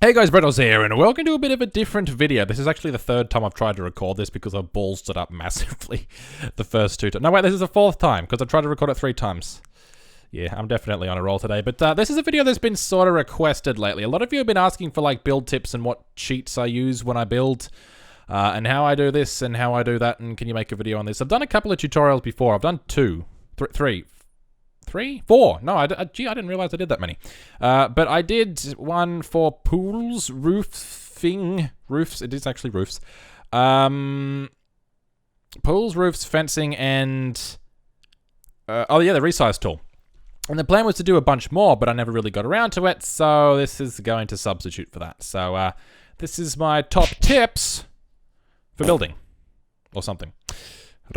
Hey guys, Brettles here, and welcome to a bit of a different video. This is actually the third time I've tried to record this because I've ballsed it up massively the first two times. No, wait, this is the fourth time because I've tried to record it 3 times. Yeah, I'm definitely on a roll today, but this is a video that's been sort of requested lately. A lot of you have been asking for like build tips and what cheats I use when I build, and how I do this and how I do that, and can you make a video on this? I've done a couple of tutorials before. I've done 4? No, gee, I didn't realize I did that many. But I did one for pools, roofs, it is actually roofs. Pools, roofs, fencing, and... the resize tool. And the plan was to do a bunch more, but I never really got around to it, so this is going to substitute for that. So, this is my top tips for building. Or something.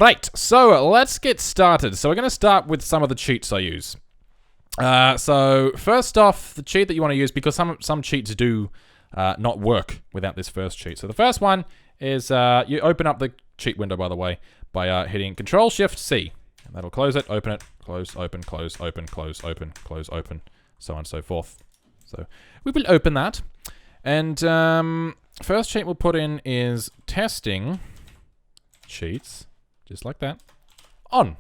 Right, so let's get started. So we're going to start with some of the cheats I use. So first off, the cheat that you want to use, because some cheats do not work without this first cheat. So the first one is you open up the cheat window, by the way, by hitting Control-Shift-C. And that'll close it, open it, close, open, close, open, close, open, close, open, so on and so forth. So we will open that. And first cheat we'll put in is testing cheats. Just like that. On.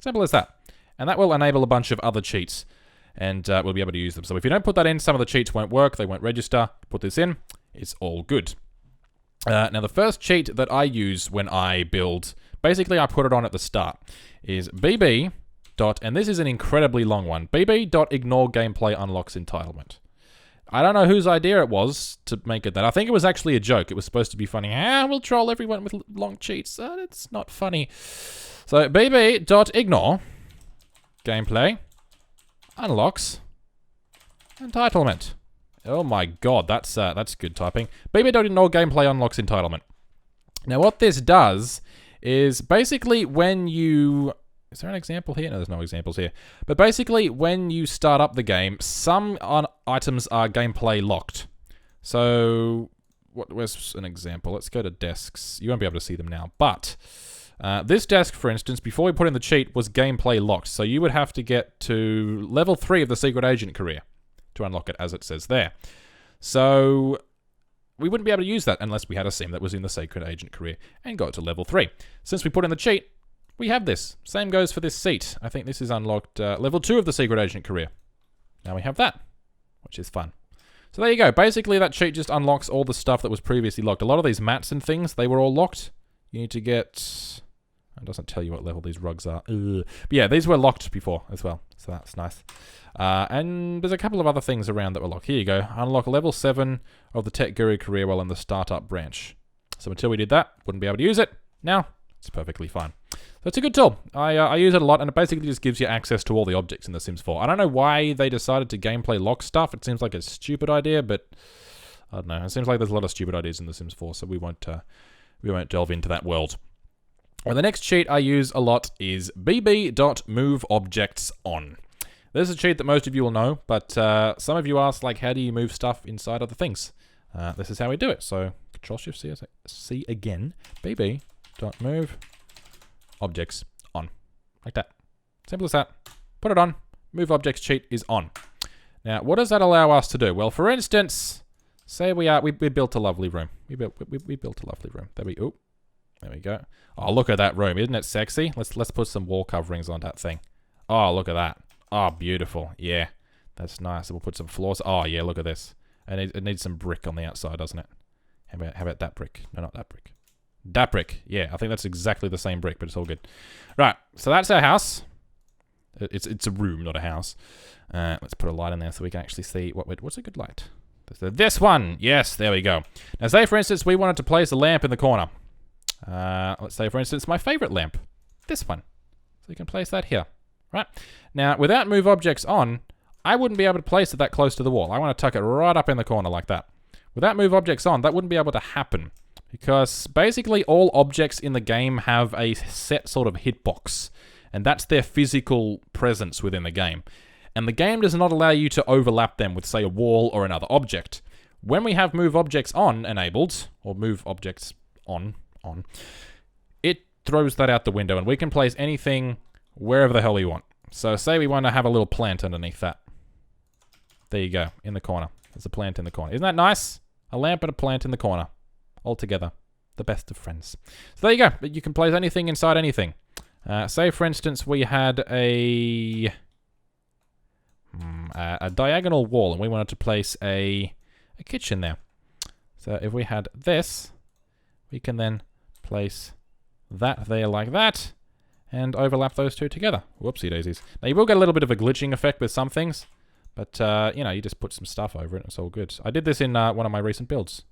Simple as that. And that will enable a bunch of other cheats. And we'll be able to use them. So if you don't put that in, some of the cheats won't work. They won't register. Put this in. It's all good. Now the first cheat that I use when I build, basically I put it on at the start, is bb. And this is an incredibly long one. bb.ignore gameplay unlocks entitlement. I don't know whose idea it was to make it that. I think it was actually a joke. It was supposed to be funny. We'll troll everyone with long cheats. It's not funny. So, bb.ignore gameplay unlocks entitlement. Oh my god, that's good typing. bb.ignore gameplay unlocks entitlement. Now, what this does is basically when you... Is there an example here? No, there's no examples here. But basically, when you start up the game, some items are gameplay locked. So, where's an example? Let's go to desks. You won't be able to see them now. But, this desk, for instance, before we put in the cheat, was gameplay locked. So you would have to get to level 3 of the Secret Agent career to unlock it, as it says there. So, we wouldn't be able to use that unless we had a sim that was in the Secret Agent career and got to level 3. Since we put in the cheat, we have this. Same goes for this seat. I think this is unlocked level 2 of the Secret Agent career. Now we have that, which is fun. So there you go. Basically, that cheat just unlocks all the stuff that was previously locked. A lot of these mats and things, they were all locked. You need to get... It doesn't tell you what level these rugs are. Ugh. But yeah, these were locked before as well, so that's nice. And there's a couple of other things around that were locked. Here you go. Unlock level 7 of the Tech Guru career while in the startup branch. So until we did that, wouldn't be able to use it. Now, it's perfectly fine. So it's a good tool. I use it a lot, and it basically just gives you access to all the objects in The Sims 4. I don't know why they decided to gameplay lock stuff. It seems like a stupid idea, but I don't know. It seems like there's a lot of stupid ideas in The Sims 4, so we won't delve into that world. And the next cheat I use a lot is bb.moveObjectsOn. This is a cheat that most of you will know, but some of you ask, like, how do you move stuff inside other things? This is how we do it. So Control-Shift-C again. bb.move objects on. Like that. Simple as that. Put it on. Move objects cheat is on. Now, what does that allow us to do? Well, for instance, say we built a lovely room. We built a lovely room. There we go. Oh, look at that room. Isn't it sexy? Let's put some wall coverings on that thing. Oh, look at that. Oh, beautiful. Yeah. That's nice. We'll put some floors. Oh, yeah, look at this. And it needs some brick on the outside, doesn't it? How about that brick? No, not that brick. That brick. Yeah, I think that's exactly the same brick, but it's all good. Right, so that's our house. It's a room, not a house. Let's put a light in there so we can actually see what's a good light. This one. Yes, there we go. Now, say, for instance, we wanted to place a lamp in the corner. Let's say, for instance, my favorite lamp. This one. So you can place that here. Right? Now, without move objects on, I wouldn't be able to place it that close to the wall. I want to tuck it right up in the corner like that. Without move objects on, that wouldn't be able to happen. Because basically all objects in the game have a set sort of hitbox. And that's their physical presence within the game. And the game does not allow you to overlap them with, say, a wall or another object. When we have move objects on enabled, or move objects on, it throws that out the window and we can place anything wherever the hell we want. So say we want to have a little plant underneath that. There you go, in the corner. There's a plant in the corner. Isn't that nice? A lamp and a plant in the corner. All together. The best of friends. So there you go. You can place anything inside anything. Say, for instance, we had a diagonal wall and we wanted to place a kitchen there. So if we had this, we can then place that there like that and overlap those two together. Whoopsie daisies. Now you will get a little bit of a glitching effect with some things, but you know, you just put some stuff over it and it's all good. I did this in one of my recent builds.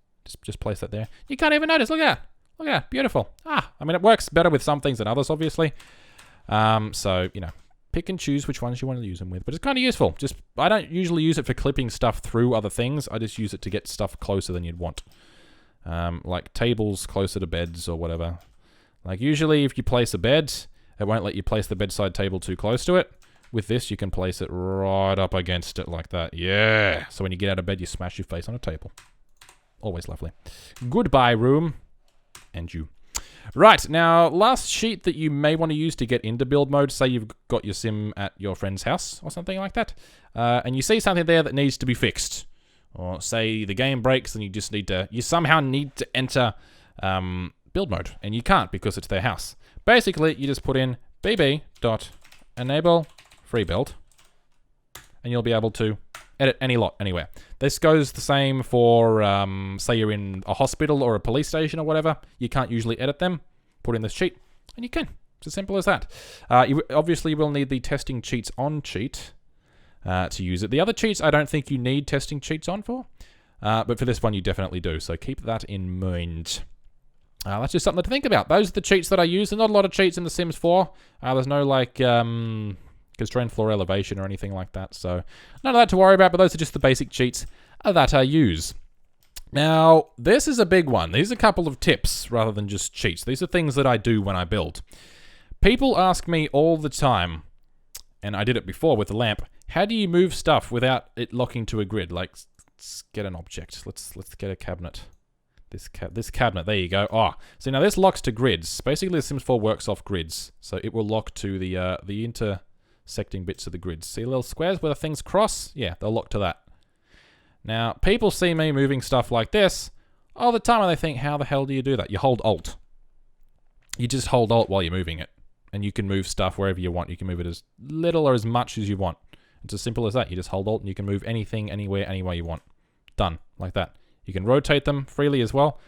Just place that there. You can't even notice. Look at that. Look at that. Beautiful. I mean, it works better with some things than others, obviously. So, you know, pick and choose which ones you want to use them with. But it's kind of useful. I don't usually use it for clipping stuff through other things. I just use it to get stuff closer than you'd want. Like tables closer to beds or whatever. Like usually if you place a bed, it won't let you place the bedside table too close to it. With this, you can place it right up against it like that. Yeah. So when you get out of bed, you smash your face on a table. Always lovely. Goodbye, room. And you. Right, now, last sheet that you may want to use to get into build mode. Say you've got your sim at your friend's house or something like that. And you see something there that needs to be fixed. Or say the game breaks and you somehow need to enter build mode. And you can't because it's their house. Basically, you just put in bb.enable free build. And you'll be able to edit any lot anywhere. This goes the same for, say you're in a hospital or a police station or whatever. You can't usually edit them. Put in this cheat, and you can. It's as simple as that. You obviously will need the testing cheats on cheat to use it. The other cheats I don't think you need testing cheats on for. But for this one you definitely do, so keep that in mind. That's just something to think about. Those are the cheats that I use. There's not a lot of cheats in The Sims 4. There's no like... constrained floor elevation or anything like that, so none of that to worry about, but those are just the basic cheats that I use. Now, this is a big one. These are a couple of tips rather than just cheats. These are things that I do when I build. People ask me all the time, and I did it before with the lamp, how do you move stuff without it locking to a grid? Like, let's get an object. Let's get a cabinet. This cabinet, there you go. Oh, so now this locks to grids. Basically, The Sims 4 works off grids, so it will lock to the intersecting bits of the grids. See little squares where the things cross? Yeah, they'll lock to that. Now, people see me moving stuff like this all the time and they think, how the hell do you do that? You hold Alt. You just hold Alt while you're moving it. And you can move stuff wherever you want. You can move it as little or as much as you want. It's as simple as that. You just hold Alt and you can move anything, anywhere, any way you want. Done. Like that. You can rotate them freely as well.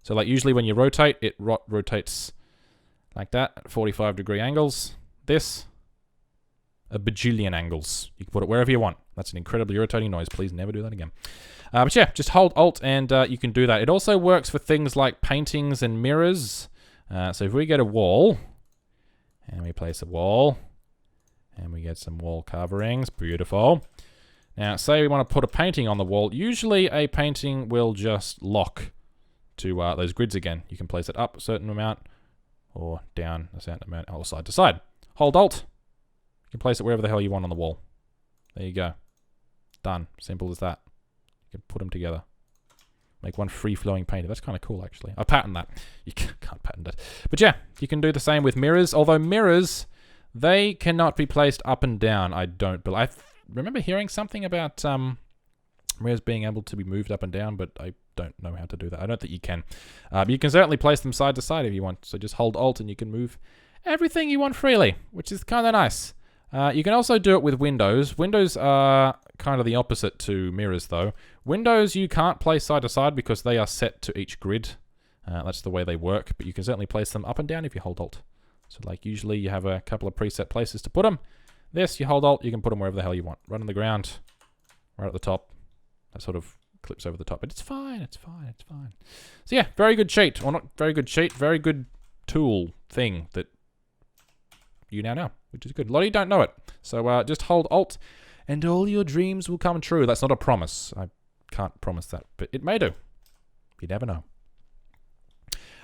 So like usually when you rotate, it rotates like that at 45-degree angles. This... a bajillion angles. You can put it wherever you want. That's an incredibly irritating noise. Please never do that again. But yeah, just hold Alt and you can do that. It also works for things like paintings and mirrors. So if we get a wall, and we place a wall, and we get some wall coverings, beautiful. Now, say we want to put a painting on the wall. Usually a painting will just lock to those grids again. You can place it up a certain amount, or down a certain amount, or side to side. Hold Alt. You can place it wherever the hell you want on the wall. There you go. Done. Simple as that. You can put them together. Make one free-flowing painting. That's kind of cool, actually. I patent that. You can't patent it. But yeah, you can do the same with mirrors. Although mirrors, they cannot be placed up and down, I don't believe. I remember hearing something about mirrors being able to be moved up and down, but I don't know how to do that. I don't think you can. You can certainly place them side to side if you want. So just hold Alt and you can move everything you want freely, which is kind of nice. You can also do it with windows. Windows are kind of the opposite to mirrors, though. Windows you can't place side to side because they are set to each grid. That's the way they work, but you can certainly place them up and down if you hold Alt. So like usually you have a couple of preset places to put them. This, you hold Alt, you can put them wherever the hell you want. Right on the ground, right at the top. That sort of clips over the top, but it's fine, it's fine, it's fine. So yeah, very good cheat. Well, not very good cheat, very good tool thing that you now know, which is good. A lot of you don't know it. So just hold Alt and all your dreams will come true. That's not a promise. I can't promise that, but it may do. You never know.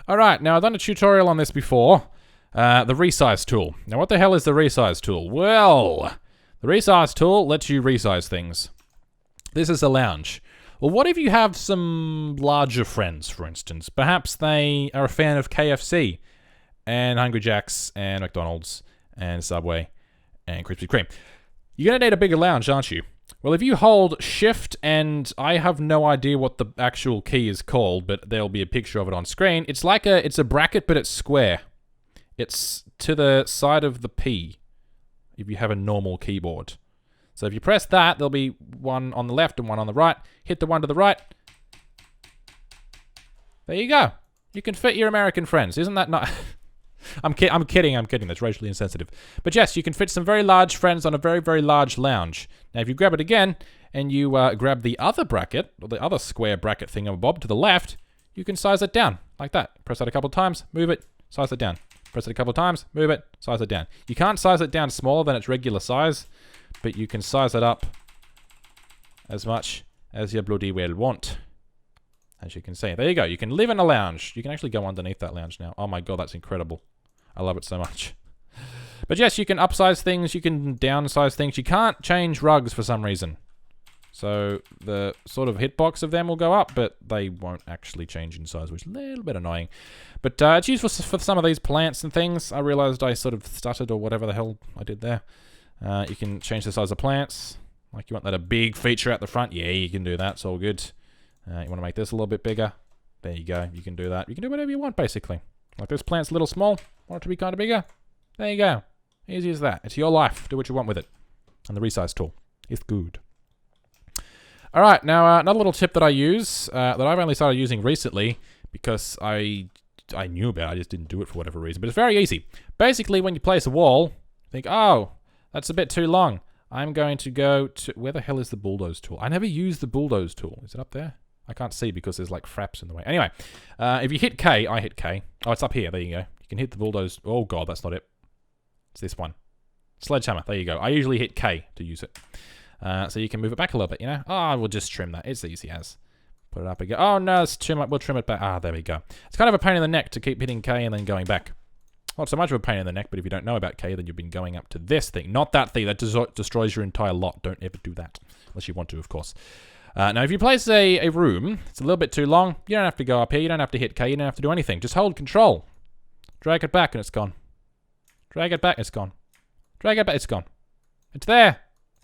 All right, now I've done a tutorial on this before. The resize tool. Now what the hell is the resize tool? Well, the resize tool lets you resize things. This is a lounge. Well, what if you have some larger friends, for instance? Perhaps they are a fan of KFC and Hungry Jack's and McDonald's and Subway and Krispy Kreme. You're going to need a bigger lounge, aren't you? Well, if you hold shift, and I have no idea what the actual key is called, but there'll be a picture of it on screen. It's like it's a bracket, but it's square. It's to the side of the P if you have a normal keyboard. So if you press that, there'll be one on the left and one on the right. Hit the one to the right. There you go. You can fit your American friends. Isn't that nice? I'm kidding. That's racially insensitive. But yes, you can fit some very large friends on a very, very large lounge. Now, if you grab it again, and you grab the other bracket, or the other square bracket thingamabob to the left, you can size it down, like that. Press that a couple of times, move it, size it down. Press it a couple of times, move it, size it down. You can't size it down smaller than its regular size, but you can size it up as much as you bloody well want. As you can see. There you go. You can live in a lounge. You can actually go underneath that lounge now. Oh my god, that's incredible. I love it so much. But yes, you can upsize things. You can downsize things. You can't change rugs for some reason. So the sort of hitbox of them will go up, but they won't actually change in size, which is a little bit annoying. But it's useful for some of these plants and things. I realized I sort of stuttered or whatever the hell I did there. You can change the size of plants. Like you want that a big feature at the front. Yeah, you can do that. It's all good. You want to make this a little bit bigger. There you go. You can do that. You can do whatever you want, basically. Like this plant's a little small. Want it to be kind of bigger. There you go. Easy as that. It's your life. Do what you want with it. And the resize tool is good. All right. Now, another little tip that I use that I've only started using recently because I knew about it. I just didn't do it for whatever reason. But it's very easy. Basically, when you place a wall, think, oh, that's a bit too long. I'm going to go to... Where the hell is the bulldoze tool? I never used the bulldoze tool. Is it up there? I can't see because there's like fraps in the way. Anyway, if you hit K, I hit K. Oh, it's up here. There you go. You can hit the bulldoze. Oh, God, that's not it. It's this one. Sledgehammer. There you go. I usually hit K to use it. So you can move it back a little bit, you know? Oh, we'll just trim that. It's easy as. Put it up again. Oh, no, it's too much. We'll trim it back. Ah, there we go. It's kind of a pain in the neck to keep hitting K and then going back. Not so much of a pain in the neck, but if you don't know about K, then you've been going up to this thing. Not that thing. That destroys your entire lot. Don't ever do that. Unless you want to, of course. Now, if you place a room, it's a little bit too long. You don't have to go up here. You don't have to hit K. You don't have to do anything. Just hold control. Drag it back and it's gone. Drag it back. It's gone. Drag it back. It's gone. It's there.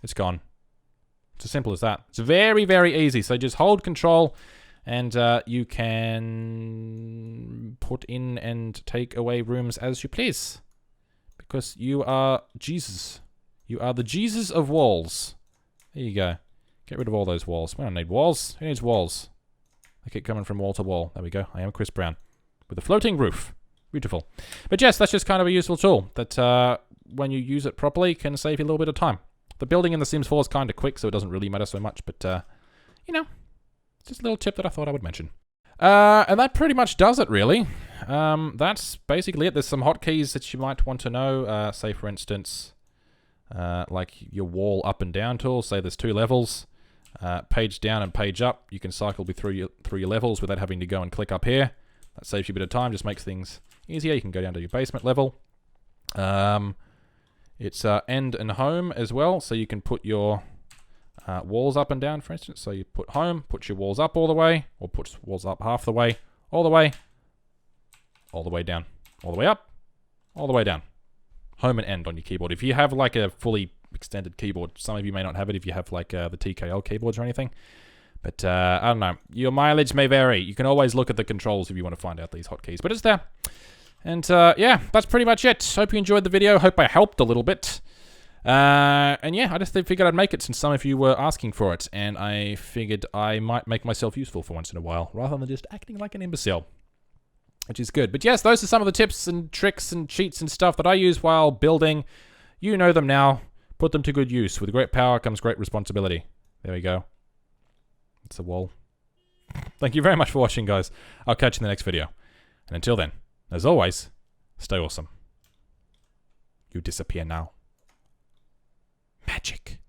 It's gone. It's as simple as that. It's very, very easy. So just hold control and you can put in and take away rooms as you please. Because you are Jesus. You are the Jesus of walls. There you go. Get rid of all those walls. We don't need walls. Who needs walls? I keep coming from wall to wall. There we go. I am Chris Brown. With a floating roof. Beautiful. But yes, that's just kind of a useful tool that when you use it properly can save you a little bit of time. The building in The Sims 4 is kind of quick, so it doesn't really matter so much. But, you know, it's just a little tip that I thought I would mention. And that pretty much does it, really. That's basically it. There's some hotkeys that you might want to know. Say, for instance, like your wall up and down tool. Say there's 2 levels. Page down and page up. You can cycle through your levels without having to go and click up here. That saves you a bit of time, just makes things easier. You can go down to your basement level. It's end and home as well, so you can put your walls up and down, for instance. So you put home, put your walls up all the way, or put walls up half the way, all the way down, all the way up, all the way down. Home and end on your keyboard. If you have like a fully extended keyboard, some of you may not have it if you have like the TKL keyboards or anything. But I don't know. Your mileage may vary. You can always look at the controls if you want to find out these hotkeys, but it's there. And yeah, that's pretty much it. Hope you enjoyed the video. Hope I helped a little bit. And yeah, I just figured I'd make it since some of you were asking for it. And I figured I might make myself useful for once in a while, rather than just acting like an imbecile. Which is good. But yes, those are some of the tips and tricks and cheats and stuff that I use while building. You know them now. Put them to good use. With great power comes great responsibility. There we go. It's a wall. Thank you very much for watching, guys. I'll catch you in the next video. And until then, as always, stay awesome. You disappear now. Magic.